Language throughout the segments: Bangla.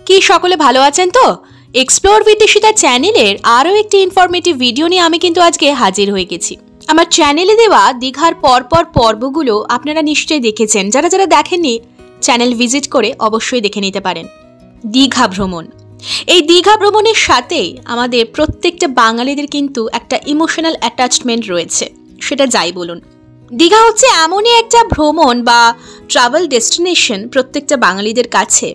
কি সকলে ভালো আছেন তো? এক্সপ্লোর উইথ ঈশিতা চ্যানেলের আরও একটি ইনফরমেটিভ ভিডিও নিয়ে আমি কিন্তু আজকে হাজির হয়ে গেছি। আমার চ্যানেলে দেওয়া দীঘার পরপর পর্বগুলো আপনারা নিশ্চয়ই দেখেছেন। যারা যারা দেখেননি চ্যানেল ভিজিট করে অবশ্যই দেখে নিতে পারেন। দীঘা ভ্রমণ, এই দীঘা ভ্রমণের সাথেই আমাদের প্রত্যেকটা বাঙালিদের কিন্তু একটা ইমোশনাল অ্যাটাচমেন্ট রয়েছে, সেটা যাই বলুন। দীঘা হচ্ছে এমনই একটা ভ্রমণ বা ট্রাভেল ডেস্টিনেশন প্রত্যেকটা বাঙালিদের কাছে,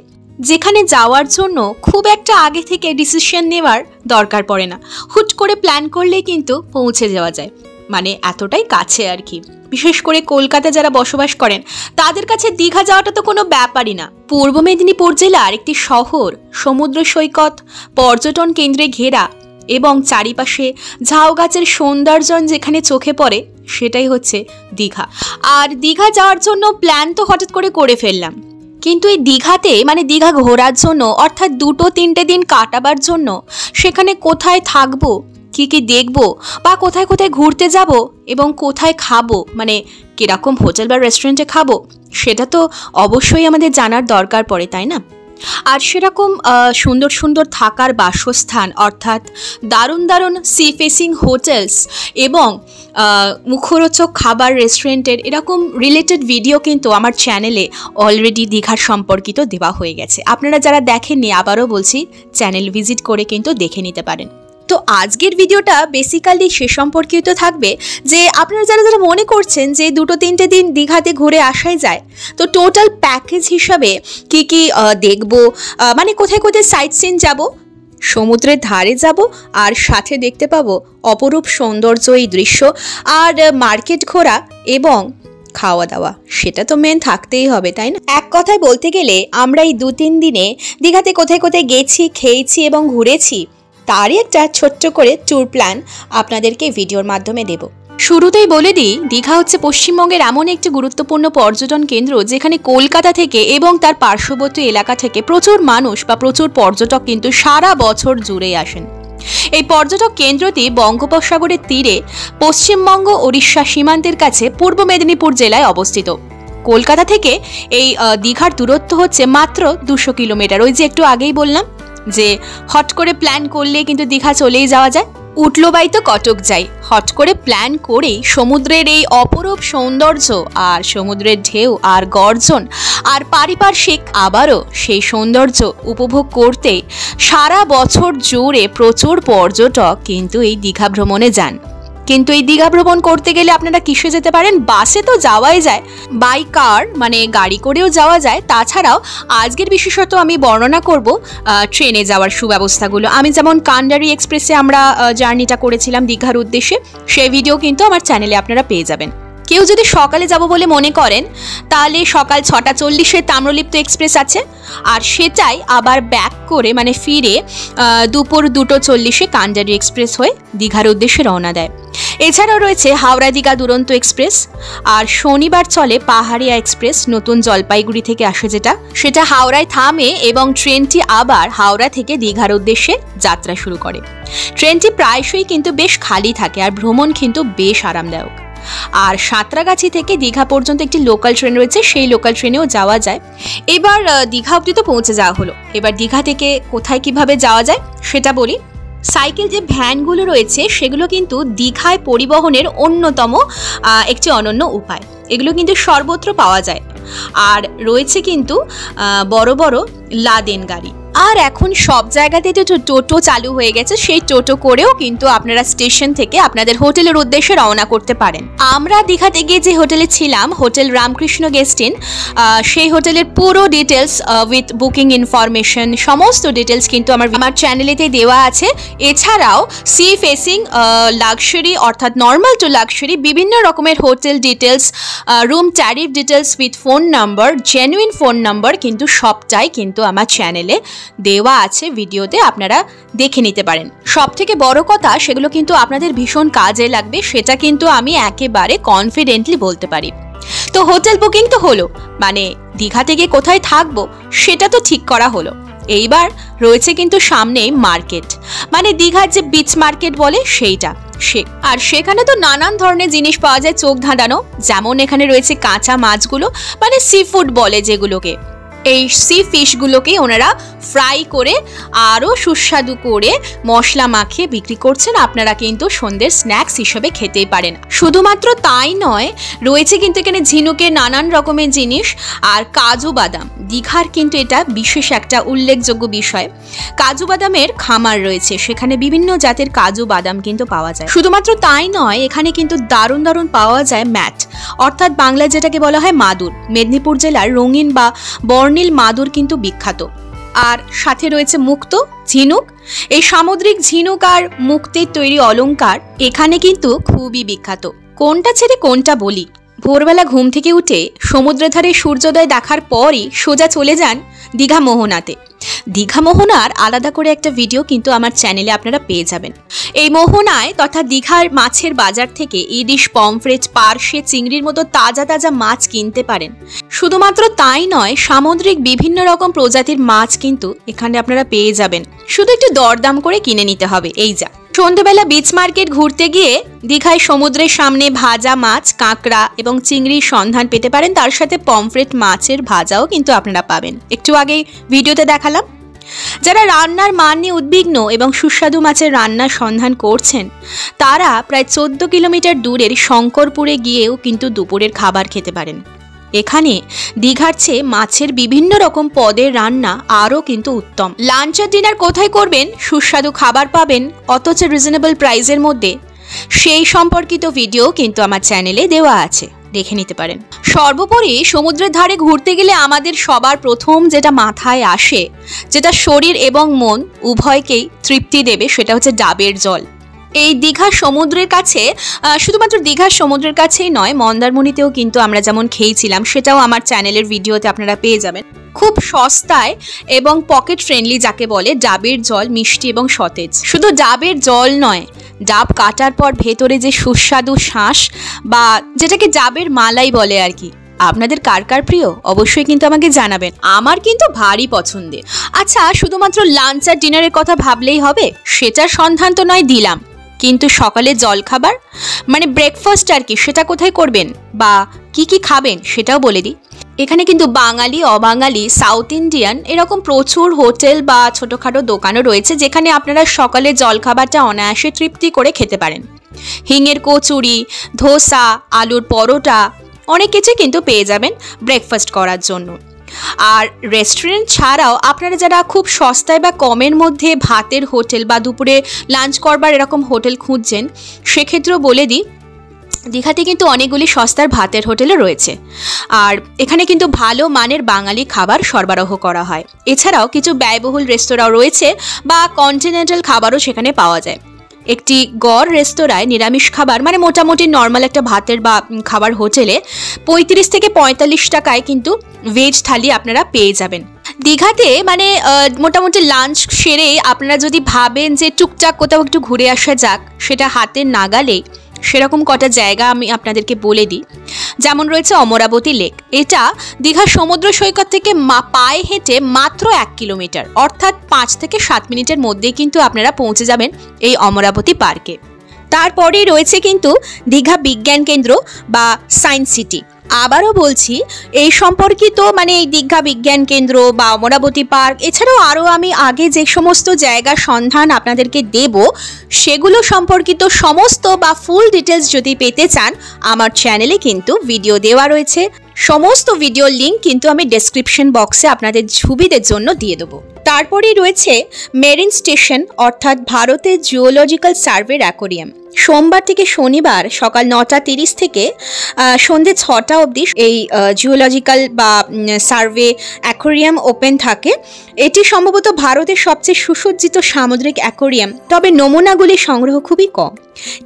যেখানে যাওয়ার জন্য খুব একটা আগে থেকে ডিসিশন নেওয়ার দরকার পড়ে না। হুট করে প্ল্যান করলেই কিন্তু পৌঁছে যাওয়া যায়, মানে এতটাই কাছে আর কি। বিশেষ করে কলকাতায় যারা বসবাস করেন তাদের কাছে দীঘা যাওয়াটা তো কোনো ব্যাপারই না। পূর্ব মেদিনীপুর জেলার একটি শহর, সমুদ্র সৈকত, পর্যটন কেন্দ্রে ঘেরা এবং চারিপাশে ঝাউ গাছের সৌন্দর্যন যেখানে চোখে পড়ে সেটাই হচ্ছে দীঘা। আর দীঘা যাওয়ার জন্য প্ল্যান তো হঠাৎ করে ফেললাম, কিন্তু এই দীঘাতে মানে দীঘা ঘোরার জন্য অর্থাৎ 2-3 দিন কাটাবার জন্য সেখানে কোথায় থাকবো, কি কি দেখবো বা কোথায় কোথায় ঘুরতে যাব এবং কোথায় খাবো, মানে কিরকম হোটেল বা রেস্টুরেন্টে খাবো, সেটা তো অবশ্যই আমাদের জানার দরকার পড়ে, তাই না? আর সেরকম সুন্দর সুন্দর থাকার বাসস্থান অর্থাৎ দারুণ দারুণ সি ফেসিং হোটেলস এবং মুখরোচক খাবার রেস্টুরেন্টের এরকম রিলেটেড ভিডিও কিন্তু আমার চ্যানেলে অলরেডি দীঘার সম্পর্কিত দেওয়া হয়ে গেছে। আপনারা যারা দেখেননি আবারও বলছি, চ্যানেল ভিজিট করে কিন্তু দেখে নিতে পারেন। তো আজকের ভিডিওটা বেসিক্যালি সে সম্পর্কিত থাকবে যে আপনারা যারা যারা মনে করছেন যে 2-3 দিন দীঘাতে ঘুরে আসাই যায়, তো টোটাল প্যাকেজ হিসাবে কি কি দেখবো, মানে কোথায় কোথায় সাইট সিন যাব, সমুদ্রের ধারে যাব আর সাথে দেখতে পাবো অপরূপ সৌন্দর্য এই দৃশ্য, আর মার্কেট ঘোরা এবং খাওয়া দাওয়া, সেটা তো মেন থাকতেই হবে, তাই না? এক কথায় বলতে গেলে আমরা এই 2-3 দিনে দীঘাতে কোথায় কোথায় গেছি, খেয়েছি এবং ঘুরেছি তারই একটা ছোট্ট করে ট্যুর প্ল্যান আপনাদেরকে ভিডিওর মাধ্যমে দেব। শুরুতেই বলে দিই, দীঘা হচ্ছে পশ্চিমবঙ্গের এমন একটি গুরুত্বপূর্ণ পর্যটন কেন্দ্র যেখানে কলকাতা থেকে এবং তার পার্শ্ববর্তী এলাকা থেকে প্রচুর মানুষ বা প্রচুর পর্যটক কিন্তু সারা বছর জুড়ে আসেন। এই পর্যটক কেন্দ্রটি বঙ্গোপসাগরের তীরে পশ্চিমবঙ্গ ওড়িশা সীমান্তের কাছে পূর্ব মেদিনীপুর জেলায় অবস্থিত। কলকাতা থেকে এই দীঘার দূরত্ব হচ্ছে মাত্র 200 কিলোমিটার। ওই যে একটু আগেই বললাম যে হট করে প্ল্যান করলে কিন্তু দীঘা চলেই যাওয়া যায়। উঠলো বাই তো কটক যাই, হট করে প্ল্যান করেই সমুদ্রের এই অপরূপ সৌন্দর্য আর সমুদ্রের ঢেউ আর গর্জন আর পারিপার্শ্বিক আবারও সেই সৌন্দর্য উপভোগ করতে সারা বছর জুড়ে প্রচুর পর্যটক কিন্তু এই দীঘা ভ্রমণে যান। কিন্তু এই দীঘা ভ্রমণ করতে গেলে আপনারা কিসে যেতে পারেন? বাসে তো যাওয়াই যায়, বাই কার মানে গাড়ি করেও যাওয়া যায়। তাছাড়াও আজকের বিশেষত আমি বর্ণনা করব ট্রেনে যাওয়ার সুব্যবস্থাগুলো। আমি যেমন কান্ডারি এক্সপ্রেসে আমরা জার্নিটা করেছিলাম দীঘার উদ্দেশ্যে, সেই ভিডিও কিন্তু আমার চ্যানেলে আপনারা পেয়ে যাবেন। কেউ যদি সকালে যাব বলে মনে করেন তাহলে সকাল 6:40 তাম্রলিপ্ত এক্সপ্রেস আছে, আর সেটাই আবার ব্যাক করে মানে ফিরে দুপুর 2:40 কান্ডারি এক্সপ্রেস হয়ে দীঘার উদ্দেশ্যে রওনা দেয়। এছাড়াও রয়েছে হাওড়া দীঘা দুরন্ত এক্সপ্রেস, আর শনিবার চলে পাহাড়িয়া এক্সপ্রেস, নতুন জলপাইগুড়ি থেকে আসে সেটা হাওড়ায় থামে এবং ট্রেনটি আবার হাওড়া থেকে দীঘার উদ্দেশ্যে যাত্রা শুরু করে। ট্রেনটি প্রায়শই কিন্তু বেশ খালি থাকে আর ভ্রমণ কিন্তু বেশ আরামদায়ক। আর সাঁতরাগাছি থেকে দীঘা পর্যন্ত একটি লোকাল ট্রেন রয়েছে, সেই লোকাল ট্রেনেও যাওয়া যায়। এবার দীঘা অবধি তো পৌঁছে যাওয়া হলো, এবার দীঘা থেকে কোথায় কিভাবে যাওয়া যায় সেটা বলি। সাইকেল যে ভ্যানগুলো রয়েছে সেগুলো কিন্তু দীঘায় পরিবহনের অন্যতম একটি অনন্য উপায়। এগুলো কিন্তু সর্বত্র পাওয়া যায়। আর রয়েছে কিন্তু বড় বড় লাদেন গাড়ি, আর এখন সব জায়গাতে তো টোটো চালু হয়ে গেছে। সেই টোটো করেও কিন্তু আপনারা স্টেশন থেকে আপনাদের হোটেলের উদ্দেশ্যে রওনা করতে পারেন। আমরা দীঘাতে গিয়ে যে হোটেলে ছিলাম, হোটেল রামকৃষ্ণ গেস্ট ইন, সেই হোটেলের পুরো ডিটেলস উইথ বুকিং ইনফরমেশন সমস্ত ডিটেলস কিন্তু আমার চ্যানেলেতে দেওয়া আছে। এছাড়াও সি ফেসিং লাক্সারি অর্থাৎ নর্মাল টু লাক্সারি বিভিন্ন রকমের hotel details, room tariff details with phone number, genuine phone number কিন্তু সবটাই কিন্তু আমার চ্যানেলে দেওয়া আছে, ভিডিওতে আপনারা দেখে নিতে পারেন। সব থেকে বড় কথা, সেগুলো কিন্তু আপনাদের ভীষণ কাজে লাগবে, সেটা কিন্তু আমি একেবারে কনফিডেন্টলি বলতে পারি। তো হোটেল বুকিং তো হলো, মানে দীঘা থেকে কোথায় থাকবো সেটা তো ঠিক করা হলো। এইবার রয়েছে কিন্তু সামনেই মার্কেট, মানে দীঘার যে বিচ মার্কেট বলে সেইটা, আর সেখানে তো নানান ধরনের জিনিস পাওয়া যায় চোখ ধাঁধানো। যেমন এখানে রয়েছে কাঁচা মাছগুলো, মানে সি ফুড বলে যেগুলোকে, এই সি ফিশগুলোকে ওনারা ফ্রাই করে আরও সুস্বাদু করে মশলা মাখিয়ে বিক্রি করছেন। আপনারা কিন্তু সন্ধ্যের স্ন্যাক্স হিসেবে খেতেই পারেন। শুধুমাত্র তাই নয়, রয়েছে কিন্তু এখানে ঝিনুকের নানান রকমের জিনিস আর কাজু বাদাম। দীঘার কিন্তু এটা বিশেষ একটা উল্লেখযোগ্য বিষয়। কাজু বাদামের খামার রয়েছে, সেখানে বিভিন্ন জাতের কাজু বাদাম কিন্তু পাওয়া যায়। শুধুমাত্র তাই নয়, এখানে কিন্তু দারুণ দারুণ পাওয়া যায় ম্যাট, অর্থাৎ বাংলায় যেটাকে বলা হয় মাদুর। মেদিনীপুর জেলার রঙিন বা বর্ণিল মাদুর কিন্তু বিখ্যাত। আর সাথে রয়েছে মুক্তো, ঝিনুক। এই সামুদ্রিক ঝিনুক আর মুক্তের তৈরি অলংকার এখানে কিন্তু খুবই বিখ্যাত। কোনটা ছেড়ে কোনটা বলি। ভোরবেলা ঘুম থেকে উঠে সমুদ্রের ধারে সূর্যোদয় দেখার পরই সোজা চলে যান দীঘা মোহনাতে। দীঘা মোহনার আলাদা করে একটা ভিডিও কিন্তু আমার চ্যানেলে আপনারা পেয়ে যাবেন। এই মোহনায় তথা দীঘার মাছের বাজার থেকে ইলিশ, পমফ্রেট, পার্শে, চিংড়ির মতো তাজা তাজা মাছ কিনতে পারেন। শুধুমাত্র তাই নয়, সামুদ্রিক বিভিন্ন রকম প্রজাতির মাছ কিন্তু এখানে আপনারা পেয়ে যাবেন, শুধু একটু দরদাম করে কিনে নিতে হবে। এই যা সন্ধ্যেবেলা বিচ মার্কেট ঘুরতে গিয়ে দীঘায় সমুদ্রের সামনে ভাজা মাছ, কাঁকড়া এবং চিংড়ির সন্ধান পেতে পারেন। তার সাথে পমফ্রেট মাছের ভাজাও কিন্তু আপনারা পাবেন, একটু আগেই ভিডিওতে দেখালাম। যারা রান্নার মান নিয়ে উদ্বিগ্ন এবং সুস্বাদু মাছের রান্নার সন্ধান করছেন, তারা প্রায় 14 কিলোমিটার দূরের শঙ্করপুরে গিয়েও কিন্তু দুপুরের খাবার খেতে পারেন। এখানে দীঘার চেয়ে মাছের বিভিন্ন রকম পদের রান্না আরও কিন্তু উত্তম। লাঞ্চ আর ডিনার কোথায় করবেন, সুস্বাদু খাবার পাবেন অথচ রিজনেবল প্রাইসের মধ্যে, সেই সম্পর্কিত ভিডিও কিন্তু আমার চ্যানেলে দেওয়া আছে, দেখে নিতে পারেন। সর্বোপরি সমুদ্রের ধারে ঘুরতে গেলে আমাদের সবার প্রথম যেটা মাথায় আসে, যেটা শরীর এবং মন উভয়কেই তৃপ্তি দেবে, সেটা হচ্ছে ডাবের জল। এই দীঘার সমুদ্রের কাছে, শুধুমাত্র দীঘার সমুদ্রের কাছেই নয়, মন্দারমণিতেও কিন্তু আমরা যেমন খেয়েছিলাম, সেটাও আমার চ্যানেলের ভিডিওতে আপনারা পেয়ে যাবেন। খুব সস্তায় এবং পকেট ফ্রেন্ডলি যাকে বলে, ডাবের জল মিষ্টি এবং সতেজ। শুধু ডাবের জল নয়, ডাব কাটার পর ভেতরে যে সুস্বাদু শাঁস বা যেটাকে ডাবের মালাই বলে আর কি, আপনাদের কার কার প্রিয় অবশ্যই কিন্তু আমাকে জানাবেন। আমার কিন্তু ভারী পছন্দের। আচ্ছা, শুধুমাত্র লাঞ্চ আর ডিনারের কথা ভাবলেই হবে, সেটার সন্ধান তো নয় দিলাম, কিন্তু সকালে জলখাবার মানে ব্রেকফাস্ট আর কি, সেটা কোথায় করবেন বা কি কি খাবেন সেটাও বলে দিই। এখানে কিন্তু বাঙালি, অবাঙালি, সাউথ ইন্ডিয়ান এরকম প্রচুর হোটেল বা ছোটোখাটো দোকানও রয়েছে, যেখানে আপনারা সকালে জলখাবারটা অনায়াসে তৃপ্তি করে খেতে পারেন। হিঙের কচুরি, ধোসা, আলুর পরোটা অনেক কিছু কিন্তু পেয়ে যাবেন ব্রেকফাস্ট করার জন্য। আর রেস্টুরেন্ট ছাড়াও আপনারা যারা খুব সস্তায় বা কমের মধ্যে ভাতের হোটেল বা দুপুরে লাঞ্চ করবার এরকম হোটেল খুঁজছেন, সেক্ষেত্রেও বলে দিই, দীঘাতে কিন্তু অনেকগুলি সস্তার ভাতের হোটেলও রয়েছে। আর এখানে কিন্তু ভালো মানের বাঙালি খাবার সরবরাহ করা হয়। এছাড়াও কিছু ব্যয়বহুল রেস্তোরাঁও রয়েছে বা কন্টিনেন্টাল খাবারও সেখানে পাওয়া যায়। একটি গড় রেস্তোরাঁয় নিরামিষ খাবার মানে মোটামুটি নর্মাল একটা ভাতের বা খাবার হোটেলে 35 থেকে 45 টাকায় কিন্তু ভেজ থালি আপনারা পেয়ে যাবেন। দীঘাতে মানে মোটামুটি লাঞ্চ সেরে আপনারা যদি ভাবেন যে টুকটাক কোথাও একটু ঘুরে আসা যাক, সেটা হাতের নাগালেই সেরকম কটা জায়গা আমি আপনাদেরকে বলে দিই। যেমন রয়েছে অমরাবতী লেক। এটা দীঘার সমুদ্র সৈকত থেকে পায়ে হেঁটে মাত্র 1 কিলোমিটার, অর্থাৎ 5 থেকে 7 মিনিটের মধ্যেই কিন্তু আপনারা পৌঁছে যাবেন এই অমরাবতী পার্কে। তারপরেই রয়েছে কিন্তু দীঘা বিজ্ঞান কেন্দ্র বা সায়েন্স সিটি। আবারও বলছি, এই সম্পর্কিত মানে এই দীঘা বিজ্ঞান কেন্দ্র বা অমরাবতী পার্ক এছাড়াও আরও আমি আগে যে সমস্ত জায়গার সন্ধান আপনাদেরকে দেব, সেগুলো সম্পর্কিত সমস্ত বা ফুল ডিটেলস যদি পেতে চান, আমার চ্যানেলে কিন্তু ভিডিও দেওয়া রয়েছে। সমস্ত ভিডিও লিঙ্ক কিন্তু আমি ডেসক্রিপশন বক্সে আপনাদের সুবিধের জন্য দিয়ে দেবো। তারপরেই রয়েছে মেরিন স্টেশন, অর্থাৎ ভারতের জিওলজিক্যাল সার্ভের অ্যাকোরিয়াম। সোমবার থেকে শনিবার সকাল 9:30 থেকে সন্ধ্যে 6টা অবধি এই জিওলজিক্যাল বা সার্ভে অ্যাকোরিয়াম ওপেন থাকে। এটি সম্ভবত ভারতের সবচেয়ে সুসজ্জিত সামুদ্রিক অ্যাকোরিয়াম, তবে নমুনাগুলি সংগ্রহ খুবই কম।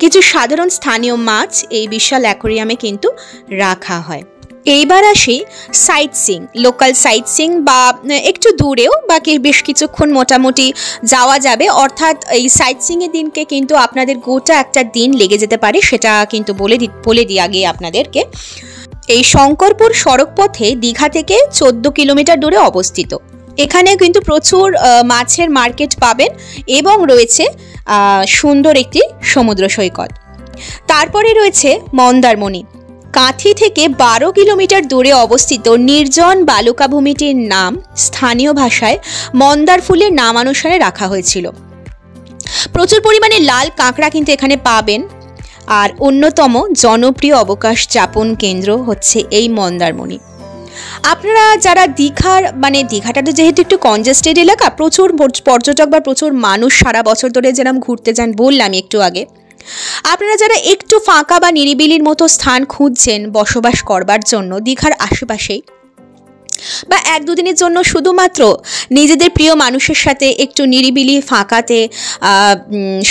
কিছু সাধারণ স্থানীয় মাছ এই বিশাল অ্যাকোরিয়ামে কিন্তু রাখা হয়। এইবার আসি sightseeing, local sightseeing বা একটু দূরেও বাকি বেশ কিছুক্ষণ মোটামুটি যাওয়া যাবে, অর্থাৎ এই সাইট সিংয়ের দিনকে কিন্তু আপনাদের গোটা একটা দিন লেগে যেতে পারে, সেটা কিন্তু বলে দিই আগে আপনাদেরকে। এই শঙ্করপুর সড়ক পথে দীঘা থেকে 14 কিলোমিটার দূরে অবস্থিত। এখানে কিন্তু প্রচুর মাছের মার্কেট পাবেন এবং রয়েছে সুন্দর একটি সমুদ্র সৈকত। তারপরে রয়েছে মন্দারমণি। কাঁথি থেকে 12 কিলোমিটার দূরে অবস্থিত নির্জন বালুকাভূমিটির নাম স্থানীয় ভাষায় মন্দার ফুলের নামানুসারে রাখা হয়েছিল। প্রচুর পরিমাণে লাল কাঁকড়া কিন্তু এখানে পাবেন। আর অন্যতম জনপ্রিয় অবকাশ যাপন কেন্দ্র হচ্ছে এই মন্দারমণি। আপনারা যারা দীঘাটা তো যেহেতু একটু কনজেস্টেড এলাকা, প্রচুর পর্যটক বা প্রচুর মানুষ সারা বছর ধরে যেরকম ঘুরতে যান বললাম একটু আগে, আপনারা যারা একটু ফাঁকা বা নিরিবিলির মতো স্থান খুঁজছেন বসবাস করবার জন্য দীঘার আশেপাশেই, বা 1-2 দিনের জন্য শুধুমাত্র নিজেদের প্রিয় মানুষের সাথে একটু নিরিবিলি ফাঁকাতে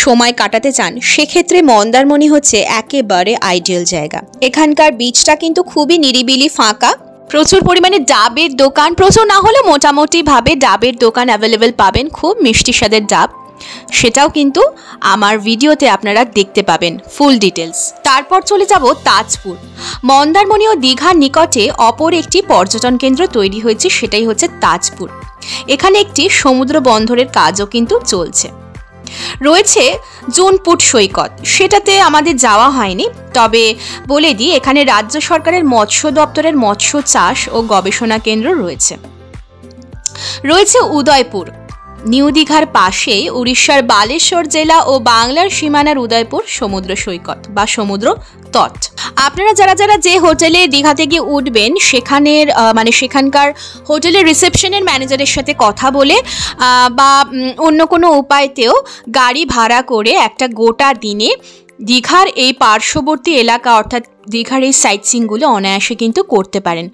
সময় কাটাতে চান, সেক্ষেত্রে মন্দারমণি হচ্ছে একেবারে আইডিয়াল জায়গা। এখানকার বিচটা কিন্তু খুবই নিরিবিলি ফাঁকা, প্রচুর পরিমাণে ডাবের দোকান, প্রচুর না হলে মোটামুটিভাবে ডাবের দোকান অ্যাভেলেবেল পাবেন, খুব মিষ্টি স্বাদের ডাব, সেটাও কিন্তু আমার ভিডিওতে আপনারা দেখতে পাবেন ফুল ডিটেলস। তারপর চলে যাব তাজপুর। মন্দারমণি ও দীঘার নিকটে অপর একটি পর্যটন কেন্দ্র তৈরি হয়েছে, সেটাই হচ্ছে তাজপুর। এখানে একটি সমুদ্র বন্দরের কাজও কিন্তু চলছে। রয়েছে জুনপুট সৈকত, সেটাতে আমাদের যাওয়া হয়নি, তবে বলে দিই এখানে রাজ্য সরকারের মৎস্য দপ্তরের মৎস্য চাষ ও গবেষণা কেন্দ্র রয়েছে। রয়েছে উদয়পুর, নিউ দীঘার পাশে উড়িষ্যার বালেশ্বর জেলা ও বাংলার সীমানার উদয়পুর সমুদ্র সৈকত বা সমুদ্র তট। আপনারা যারা যারা যে হোটেলে দীঘাতে গিয়ে উঠবেন সেখানকার হোটেলের রিসেপশনের ম্যানেজারের সাথে কথা বলে বা অন্য কোনো উপায়তেও গাড়ি ভাড়া করে একটা গোটা দিনে দীঘার এই পার্শ্ববর্তী এলাকা অর্থাৎ দীঘার এই সাইট সিইংগুলো অনায়াসে কিন্তু করতে পারেন।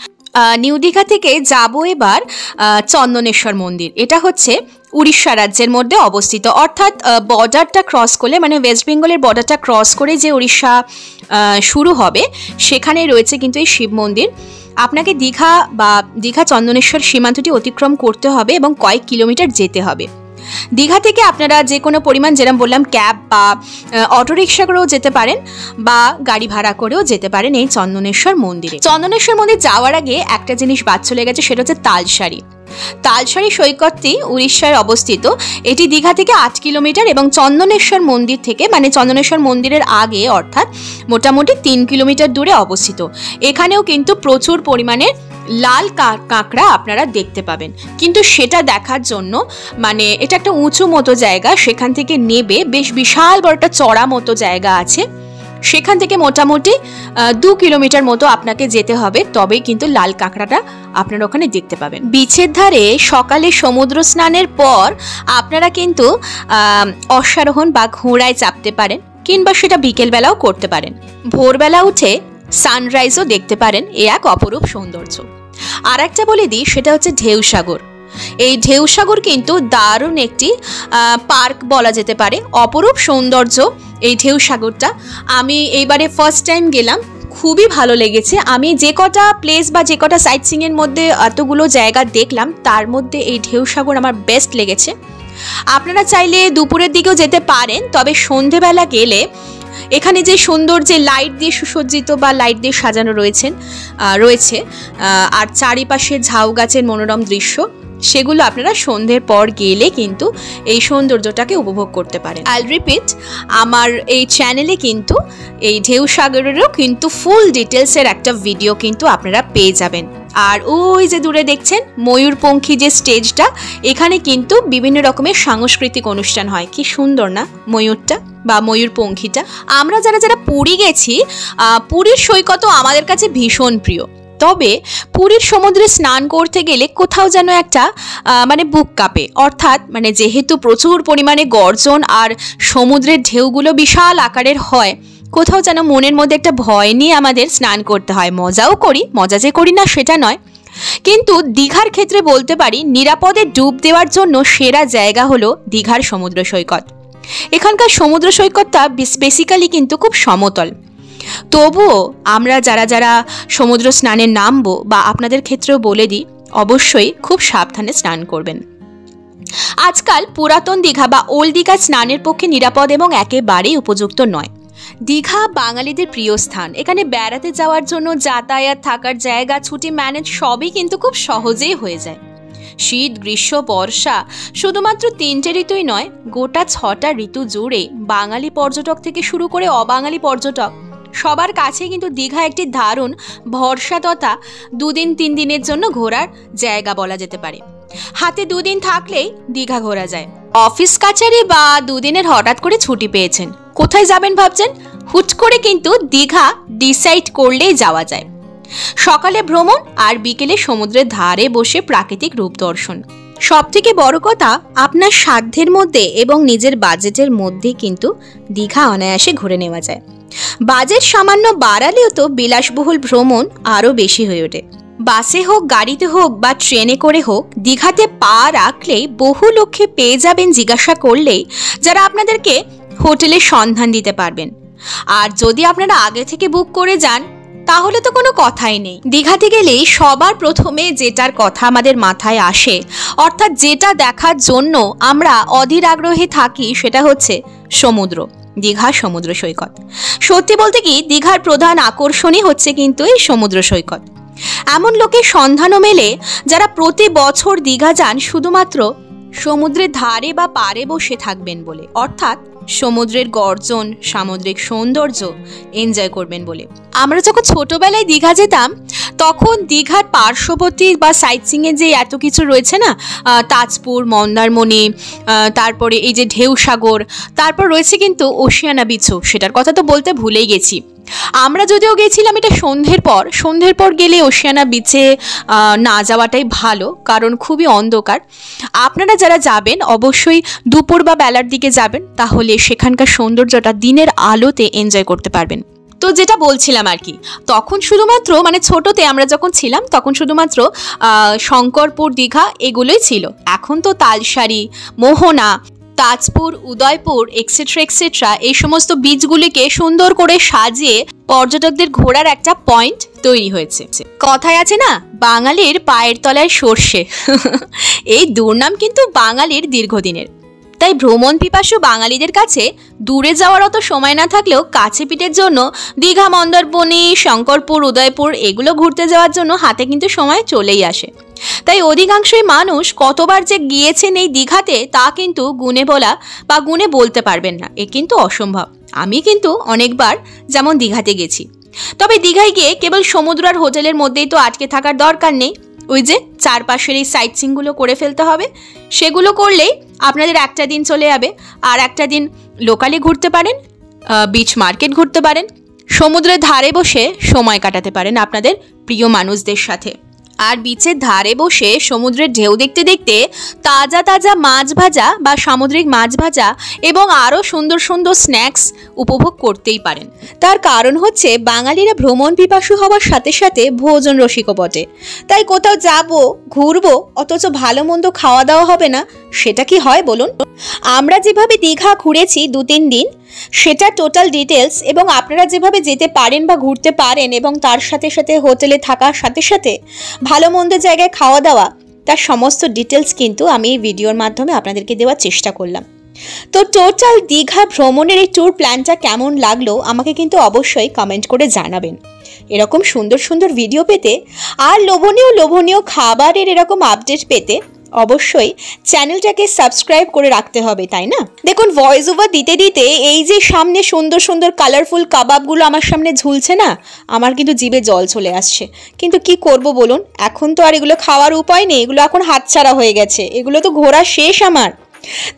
নিউ দীঘা থেকে যাব এবার চন্দনেশ্বর মন্দির। এটা হচ্ছে উড়িষ্যা রাজ্যের মধ্যে অবস্থিত, অর্থাৎ বর্ডারটা ক্রস করলে ওয়েস্ট বেঙ্গলের বর্ডারটা ক্রস করে যে উড়িষ্যা শুরু হবে সেখানে রয়েছে কিন্তু এই শিব মন্দির। আপনাকে দীঘা চন্দনেশ্বর সীমান্তটি অতিক্রম করতে হবে এবং কয়েক কিলোমিটার যেতে হবে। দীঘা থেকে আপনারা যে কোনো পরিমাণ, যেরকম বললাম, ক্যাব বা অটোরিকশা করেও যেতে পারেন বা গাড়ি ভাড়া করেও যেতে পারেন এই চন্দনেশ্বর মন্দিরে। চন্দনেশ্বর মন্দির যাওয়ার আগে একটা জিনিস বাদ চলে গেছে, সেটা হচ্ছে তালসারি। তালসারি সৈকতটি উড়িষ্যায় অবস্থিত। এটি দীঘা থেকে 8 কিলোমিটার এবং চন্দনেশ্বর মন্দির থেকে চন্দনেশ্বর মন্দিরের আগে অর্থাৎ মোটামুটি 3 কিলোমিটার দূরে অবস্থিত। এখানেও কিন্তু প্রচুর পরিমাণে লাল কাঁকড়া আপনারা দেখতে পাবেন, কিন্তু সেটা দেখার জন্য এটা একটা উঁচু মতো জায়গা, সেখান থেকে নেবে বেশ বিশাল বড় একটা চড়া মতো জায়গা আছে, সেখান থেকে মোটামুটি 2 কিলোমিটার মতো আপনাকে যেতে হবে, তবেই কিন্তু লাল কাঁকড়াটা আপনারা ওখানে দেখতে পাবেন। বিচের ধারে সকালে সমুদ্র স্নানের পর আপনারা কিন্তু অশ্বারোহণ বা ঘোড়ায় চাপতে পারেন, কিংবা সেটা বিকেলবেলাও করতে পারেন। ভোরবেলা উঠে সানরাইজও দেখতে পারেন, এ এক অপরূপ সৌন্দর্য। আর একটা বলে দিই, সেটা হচ্ছে ঢেউসাগর। এই ঢেউসাগর কিন্তু দারুণ একটি পার্ক বলা যেতে পারে, অপরূপ সৌন্দর্য এই ঢেউসাগরটা। আমি এইবারে ফার্স্ট টাইম গেলাম, খুবই ভালো লেগেছে। আমি যে কটা প্লেস বা যে কটা সাইট সিইংয়ের মধ্যে এতগুলো জায়গা দেখলাম, তার মধ্যে এই ঢেউসাগর আমার বেস্ট লেগেছে। আপনারা চাইলে দুপুরের দিকেও যেতে পারেন, তবে সন্ধেবেলা গেলে এখানে যে সুন্দর যে লাইট দিয়ে সুসজ্জিত বা লাইট দিয়ে সাজানো রয়েছে আর চারিপাশে ঝাউ গাছের মনোরম দৃশ্য, সেগুলো আপনারা সন্ধ্যের পর গেলে কিন্তু এই সৌন্দর্যটাকে উপভোগ করতে পারেন। আইল রিপিট, আমার এই চ্যানেলে কিন্তু এই ঢেউসাগরেরও কিন্তু ফুল ডিটেলসের একটা ভিডিও কিন্তু আপনারা পেয়ে যাবেন। আর ওই যে দূরে দেখছেন ময়ূরপঙ্খী যে স্টেজটা, এখানে কিন্তু বিভিন্ন রকমের সাংস্কৃতিক অনুষ্ঠান হয়। কি সুন্দর না ময়ূরটা বা ময়ূরপঙ্খীটা। আমরা যারা যারা পুরী গেছি, পুরীর সৈকতও আমাদের কাছে ভীষণ প্রিয়, তবে পুরীর সমুদ্রে স্নান করতে গেলে কোথাও যেন একটা বুক কাঁপে, অর্থাৎ যেহেতু প্রচুর পরিমাণে গর্জন আর সমুদ্রের ঢেউগুলো বিশাল আকারের হয়, কোথাও যেন মনের মধ্যে একটা ভয় নিয়ে আমাদের স্নান করতে হয়। মজাও করি, মজা যে করি না সেটা নয়, কিন্তু দীঘার ক্ষেত্রে বলতে পারি নিরাপদে ডুব দেওয়ার জন্য সেরা জায়গা হলো দীঘার সমুদ্র সৈকত। এখানকার সমুদ্র সৈকতটা বেসিক্যালি কিন্তু খুব সমতল, তবুও আমরা যারা যারা সমুদ্র স্নানে নামবো বা আপনাদের ক্ষেত্রেও বলে দিই, অবশ্যই খুব সাবধানে স্নান করবেন। আজকাল পুরাতন দীঘা বা ওল্ড দীঘা স্নানের পক্ষে নিরাপদ এবং একেবারেই উপযুক্ত নয়। দীঘা বাঙালিদের প্রিয় স্থান, এখানে বেড়াতে যাওয়ার জন্য যাতায়াত, থাকার জায়গা, ছুটি ম্যানেজ সবই কিন্তু খুব সহজেই হয়ে যায়। শীত, গ্রীষ্ম, বর্ষা শুধুমাত্র 3টে ঋতুই নয়, গোটা 6টা ঋতু জুড়ে বাঙালি পর্যটক থেকে শুরু করে অবাঙালি পর্যটক সবার কাছে কিন্তু দীঘা একটি দারুণ ভরসা তথা 2 দিন 3 দিনের জন্য ঘোরার জায়গা বলা যেতে পারে। হাতে 2 দিন থাকলেই দীঘা ঘোরা যায়। অফিস কাছারি বা 2 দিনের হঠাৎ করে ছুটি পেয়েছেন, কোথায় যাবেন ভাবছেন? হুট করে কিন্তু দীঘা ডিসাইড করলেই যাওয়া যায়। সকালে ভ্রমণ আর বিকেলে সমুদ্রের ধারে বসে প্রাকৃতিক রূপ দর্শন। সবথেকে বড় কথা, আপনার সাধ্যের মধ্যে এবং নিজের বাজেটের মধ্যে কিন্তু দীঘা অনায়াসে ঘুরে নেওয়া যায়। বাজেট সামান্য বাড়ালেও তো বিলাসবহুল ভ্রমণ আরও বেশি হয়ে ওঠে। বাসে হোক, গাড়িতে হোক বা ট্রেনে করে হোক, দীঘাতে পা রাখলেই বহু লোককে পেয়ে যাবেন জিজ্ঞাসা করলেই, যারা আপনাদেরকে হোটেলের সন্ধান দিতে পারবেন। আর যদি আপনারা আগে থেকে বুক করে যান তাহলে তো কোনো কথাই নেই। দীঘাতে গেলেই সবার প্রথমে যেটার কথা আমাদের মাথায় আসে, অর্থাৎ যেটা দেখার জন্য আমরা অধীর আগ্রহে থাকি, সেটা হচ্ছে সমুদ্র, দীঘা সমুদ্র সৈকত। সত্যি বলতে কি, দীঘার প্রধান আকর্ষণই হচ্ছে কিন্তু এই সমুদ্র সৈকত। এমন লোকের সন্ধানও মেলে যারা প্রতি বছর দীঘা যান শুধুমাত্র সমুদ্রের ধারে বা পাড়ে বসে থাকবেন বলে, অর্থাৎ সমুদ্রের গর্জন, সামুদ্রিক সৌন্দর্য এনজয় করবেন বলে। আমরা যখন ছোটবেলায় দীঘা যেতাম তখন দীঘার পার্শ্ববর্তী বা সাইট সিইং এর যে এত কিছু রয়েছে না, তাজপুর, মন্দারমণি, তারপরে এই যে ঢেউসাগর, তারপর রয়েছে কিন্তু ওশিয়ানা বিচও, সেটার কথা তো বলতে ভুলেই গেছি। আমরা যদিও গেছিলাম এটা সন্ধ্যের পর গেলে ওশিয়ানা বিচে না যাওয়াটাই ভালো, কারণ খুবই অন্ধকার। আপনারা যারা যাবেন অবশ্যই দুপুর বা বেলার দিকে যাবেন, তাহলে সেখানকার সৌন্দর্যটা দিনের আলোতে এনজয় করতে পারবেন। তো যেটা বলছিলাম আর কি, তখন শুধুমাত্র মানে ছোটতে আমরা যখন ছিলাম তখন শুধুমাত্র শঙ্করপুর, দীঘা এগুলোই ছিল। এখন তো তালসারি, মোহনা, তাজপুর, উদয়পুর এক্সেট্রা এই সমস্ত বীচগুলিকে সুন্দর করে সাজিয়ে পর্যটকদের ঘোরার একটা পয়েন্ট তৈরি হয়েছে। কথায় আছে না, বাঙালির পায়ের তলায় সর্ষে। এই দুর্নাম কিন্তু বাঙালির দীর্ঘদিনের। তাই ভ্রমণ পিপাসু বাঙালিদের কাছে দূরে যাওয়ার অত সময় না থাকলেও কাছে পিঠের জন্য দীঘা, মন্দারমণি, শঙ্করপুর, উদয়পুর এগুলো ঘুরতে যাওয়ার জন্য হাতে কিন্তু সময় চলেই আসে। তাই অধিকাংশই মানুষ কতবার যে গিয়েছেন এই দীঘাতে তা কিন্তু গুণে বলা বা গুণে বলতে পারবেন না, এ কিন্তু অসম্ভব। আমি কিন্তু অনেকবার যেমন দীঘাতে গেছি। তবে দীঘায় গিয়ে কেবল সমুদ্র আর হোটেলের মধ্যেই তো আটকে থাকার দরকার নেই। ওই যে চারপাশের এই সাইট সিইংগুলো করে ফেলতে হবে। সেগুলো করলেই আপনাদের একটা দিন চলে যাবে। আর একটা দিন লোকালি ঘুরতে পারেন, বিচ মার্কেট ঘুরতে পারেন, সমুদ্রের ধারে বসে সময় কাটাতে পারেন আপনাদের প্রিয় মানুষদের সাথে। আর বিচের ধারে বসে সমুদ্রের ঢেউ দেখতে দেখতে তাজা তাজা মাছ ভাজা বা সামুদ্রিক মাছ ভাজা এবং আরও সুন্দর সুন্দর স্ন্যাক্স উপভোগ করতেই পারেন। তার কারণ হচ্ছে বাঙালিরা ভ্রমণ পিপাসু হওয়ার সাথে সাথে ভোজন রসিকও বটে। তাই কোথাও যাব, ঘুরবো, অথচ ভালো মন্দ খাওয়া দাওয়া হবে না, সেটা কি হয় বলুন? আমরা যেভাবে দীঘা ঘুরেছি 2-3 দিন, সেটা টোটাল ডিটেলস এবং আপনারা যেভাবে যেতে পারেন বা ঘুরতে পারেন এবং তার সাথে সাথে হোটেলে থাকার সাথে সাথে ভালো মন্দ জায়গায় খাওয়া দাওয়া, তার সমস্ত ডিটেলস কিন্তু আমি এই ভিডিওর মাধ্যমে আপনাদেরকে দেওয়ার চেষ্টা করলাম। তো টোটাল দীঘা ভ্রমণের এই ট্যুর প্ল্যানটা কেমন লাগলো আমাকে কিন্তু অবশ্যই কমেন্ট করে জানাবেন। এরকম সুন্দর সুন্দর ভিডিও পেতে আর লোভনীয় খাবারের এরকম আপডেট পেতে অবশ্যই চ্যানেলটাকে সাবস্ক্রাইব করে রাখতে হবে, তাই না? দেখুন, ভয়েস ওভার দিতে দিতে এই যে সামনে সুন্দর সুন্দর কালারফুল কাবাবগুলো আমার সামনে ঝুলছে না, আমার কিন্তু জিভে জল চলে আসছে। কিন্তু কি করব বলুন, এখন তো আর এগুলো খাওয়ার উপায় নেই, এগুলো এখন হাতছাড়া হয়ে গেছে, এগুলো তো ঘোরা শেষ আমার।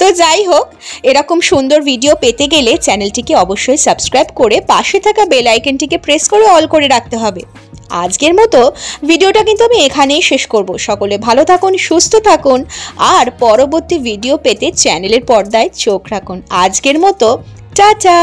তো যাই হোক, এরকম সুন্দর ভিডিও পেতে গেলে চ্যানেলটিকে অবশ্যই সাবস্ক্রাইব করে পাশে থাকা বেল আইকনটিকে প্রেস করে অল করে রাখতে হবে। আজকের মতো ভিডিওটা কিন্তু আমি এখানেই শেষ করব। সকলে ভালো থাকুন, সুস্থ থাকুন আর পরবর্তী ভিডিও পেতে চ্যানেলের পর্দায় চোখ রাখুন। আজকের মতো টাটা।